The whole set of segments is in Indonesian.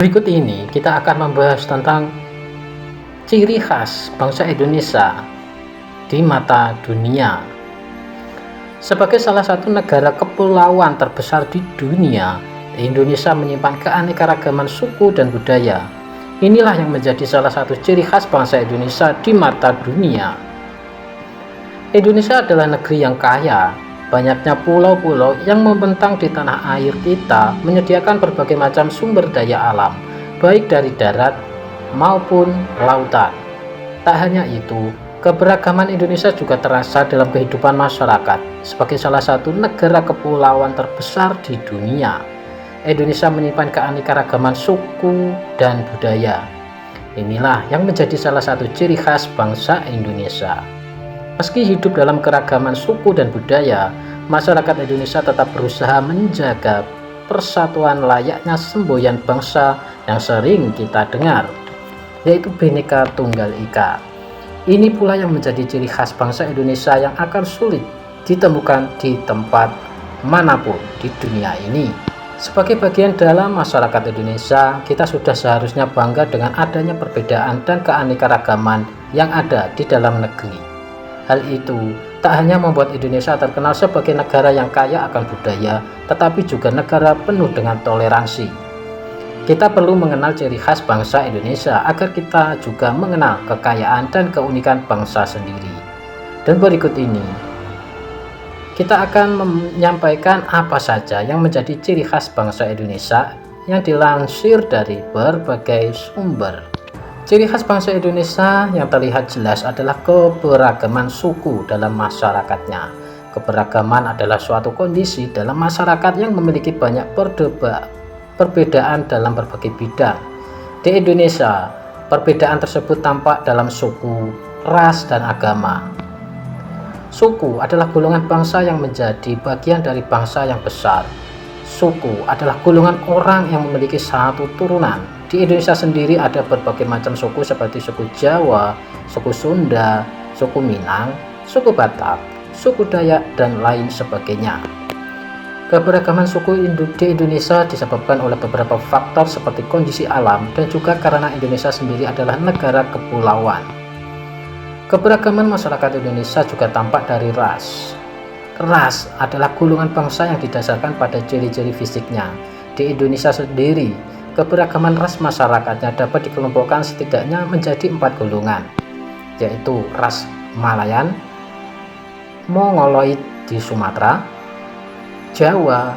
Berikut ini kita akan membahas tentang ciri khas bangsa Indonesia di mata dunia. Sebagai salah satu negara kepulauan terbesar di dunia, Indonesia menyimpan keanekaragaman suku dan budaya. Inilah yang menjadi salah satu ciri khas bangsa Indonesia di mata dunia. Indonesia adalah negeri yang kaya. Banyaknya pulau-pulau yang membentang di tanah air kita menyediakan berbagai macam sumber daya alam, baik dari darat maupun lautan. Tak hanya itu, keberagaman Indonesia juga terasa dalam kehidupan masyarakat. Sebagai salah satu negara kepulauan terbesar di dunia, Indonesia menyimpan keanekaragaman suku dan budaya. Inilah yang menjadi salah satu ciri khas bangsa Indonesia. Meski hidup dalam keragaman suku dan budaya, masyarakat Indonesia tetap berusaha menjaga persatuan layaknya semboyan bangsa yang sering kita dengar, yaitu Bhinneka Tunggal Ika. Ini pula yang menjadi ciri khas bangsa Indonesia yang akan sulit ditemukan di tempat manapun di dunia ini. Sebagai bagian dalam masyarakat Indonesia, kita sudah seharusnya bangga dengan adanya perbedaan dan keanekaragaman yang ada di dalam negeri. Hal itu tak hanya membuat Indonesia terkenal sebagai negara yang kaya akan budaya, tetapi juga negara penuh dengan toleransi. Kita perlu mengenal ciri khas bangsa Indonesia agar kita juga mengenal kekayaan dan keunikan bangsa sendiri. Dan berikut ini, kita akan menyampaikan apa saja yang menjadi ciri khas bangsa Indonesia yang dilansir dari berbagai sumber. Ciri khas bangsa Indonesia yang terlihat jelas adalah keberagaman suku dalam masyarakatnya. Keberagaman adalah suatu kondisi dalam masyarakat yang memiliki banyak perbedaan dalam berbagai bidang. Di Indonesia, perbedaan tersebut tampak dalam suku, ras, dan agama. Suku adalah golongan bangsa yang menjadi bagian dari bangsa yang besar. Suku adalah golongan orang yang memiliki satu turunan. Di Indonesia sendiri ada berbagai macam suku seperti suku Jawa, suku Sunda, suku Minang, suku Batak, suku Dayak, dan lain sebagainya. Keberagaman suku di Indonesia disebabkan oleh beberapa faktor seperti kondisi alam dan juga karena Indonesia sendiri adalah negara kepulauan. Keberagaman masyarakat Indonesia juga tampak dari ras. Ras adalah golongan bangsa yang didasarkan pada ciri-ciri fisiknya. Di Indonesia sendiri, keberagaman ras masyarakatnya dapat dikelompokkan setidaknya menjadi 4 golongan, yaitu ras Malayan, Mongoloid di Sumatera, Jawa,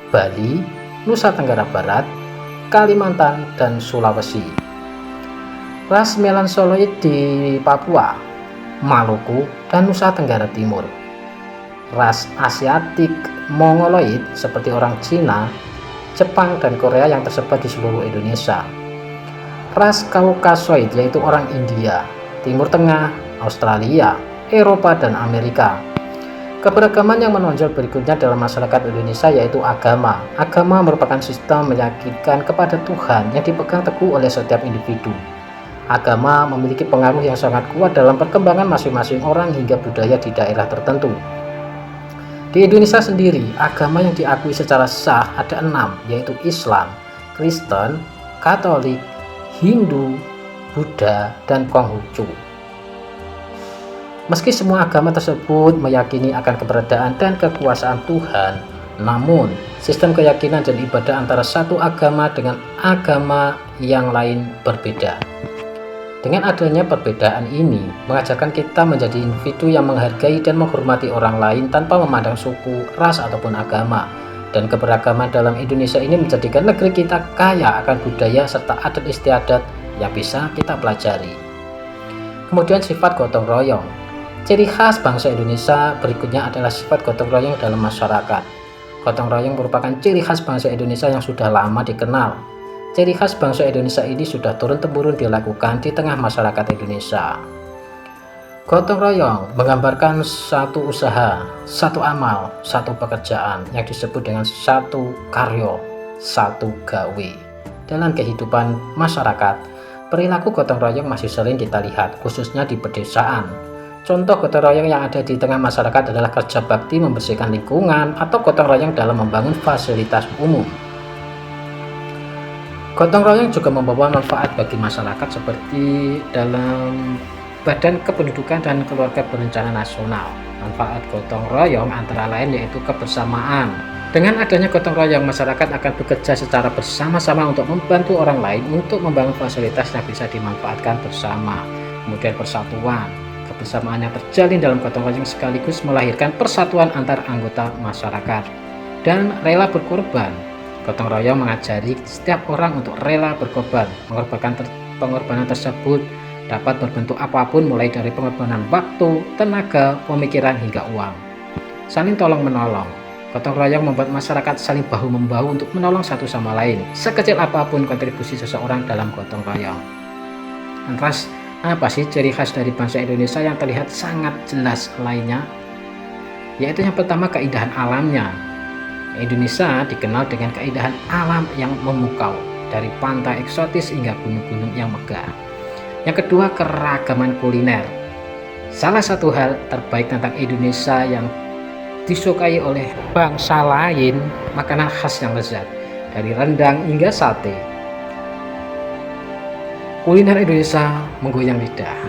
Bali, Nusa Tenggara Barat, Kalimantan, dan Sulawesi. Ras Melansoloid di Papua, Maluku, dan Nusa Tenggara Timur. Ras Asiatik Mongoloid seperti orang Cina, Jepang, dan Korea yang tersebar di seluruh Indonesia. Ras Kaukasoid yaitu orang India, Timur Tengah, Australia, Eropa, dan Amerika. Keberagaman yang menonjol berikutnya dalam masyarakat Indonesia yaitu agama. Agama merupakan sistem meyakinkan kepada Tuhan yang dipegang teguh oleh setiap individu. Agama memiliki pengaruh yang sangat kuat dalam perkembangan masing-masing orang hingga budaya di daerah tertentu. Di Indonesia sendiri, agama yang diakui secara sah ada 6, yaitu Islam, Kristen, Katolik, Hindu, Buddha, dan Konghucu. Meski semua agama tersebut meyakini akan keberadaan dan kekuasaan Tuhan, namun sistem keyakinan dan ibadah antara satu agama dengan agama yang lain berbeda. Dengan adanya perbedaan ini, mengajarkan kita menjadi individu yang menghargai dan menghormati orang lain tanpa memandang suku, ras, ataupun agama. Dan keberagaman dalam Indonesia ini menjadikan negeri kita kaya akan budaya serta adat istiadat yang bisa kita pelajari. Kemudian sifat gotong royong. Ciri khas bangsa Indonesia berikutnya adalah sifat gotong royong dalam masyarakat. Gotong royong merupakan ciri khas bangsa Indonesia yang sudah lama dikenal. Ciri khas bangsa Indonesia ini sudah turun-temurun dilakukan di tengah masyarakat Indonesia. Gotong royong menggambarkan satu usaha, satu amal, satu pekerjaan yang disebut dengan satu karyo, satu gawe. Dalam kehidupan masyarakat, perilaku gotong royong masih sering kita lihat, khususnya di pedesaan. Contoh gotong royong yang ada di tengah masyarakat adalah kerja bakti membersihkan lingkungan atau gotong royong dalam membangun fasilitas umum. Gotong royong juga membawa manfaat bagi masyarakat seperti dalam Badan Kependudukan dan Keluarga Berencana Nasional. Manfaat gotong royong antara lain yaitu kebersamaan. Dengan adanya gotong royong, masyarakat akan bekerja secara bersama-sama untuk membantu orang lain untuk membangun fasilitas yang bisa dimanfaatkan bersama. Kemudian persatuan. Kebersamaan yang terjalin dalam gotong royong sekaligus melahirkan persatuan antar anggota masyarakat. Dan rela berkorban. Gotong royong mengajari setiap orang untuk rela berkorban. Pengorbanan tersebut dapat berbentuk apapun, mulai dari pengorbanan waktu, tenaga, pemikiran, hingga uang. Saling tolong-menolong. Gotong royong membuat masyarakat saling bahu-membahu untuk menolong satu sama lain, sekecil apapun kontribusi seseorang dalam gotong royong. Lantas, apa sih ciri khas dari bangsa Indonesia yang terlihat sangat jelas lainnya? Yaitu yang pertama, keindahan alamnya. Indonesia dikenal dengan keindahan alam yang memukau, dari pantai eksotis hingga gunung-gunung yang megah. Yang kedua, keragaman kuliner. Salah satu hal terbaik tentang Indonesia yang disukai oleh bangsa lain, makanan khas yang lezat, dari rendang hingga sate. Kuliner Indonesia menggoyang lidah.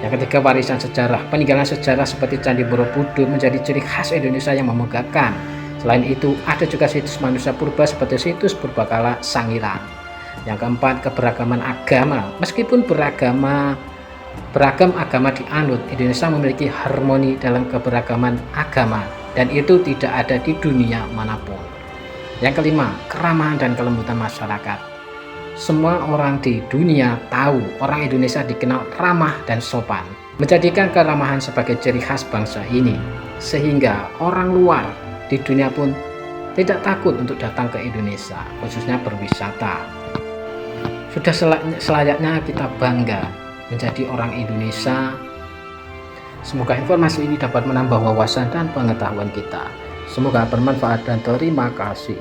Yang ketiga, warisan sejarah. Peninggalan sejarah seperti Candi Borobudur menjadi ciri khas Indonesia yang memegahkan. Selain itu, ada juga situs manusia purba seperti situs Purbakala Sangiran. Yang keempat, keberagaman agama. Meskipun beragam agama dianut, Indonesia memiliki harmoni dalam keberagaman agama, dan itu tidak ada di dunia manapun. Yang kelima, keramahan dan kelembutan masyarakat. Semua orang di dunia tahu orang Indonesia dikenal ramah dan sopan, menjadikan keramahan sebagai ciri khas bangsa ini, sehingga orang luar di dunia pun tidak takut untuk datang ke Indonesia, khususnya berwisata. Sudah selayaknya kita bangga menjadi orang Indonesia. Semoga informasi ini dapat menambah wawasan dan pengetahuan kita. Semoga bermanfaat dan terima kasih.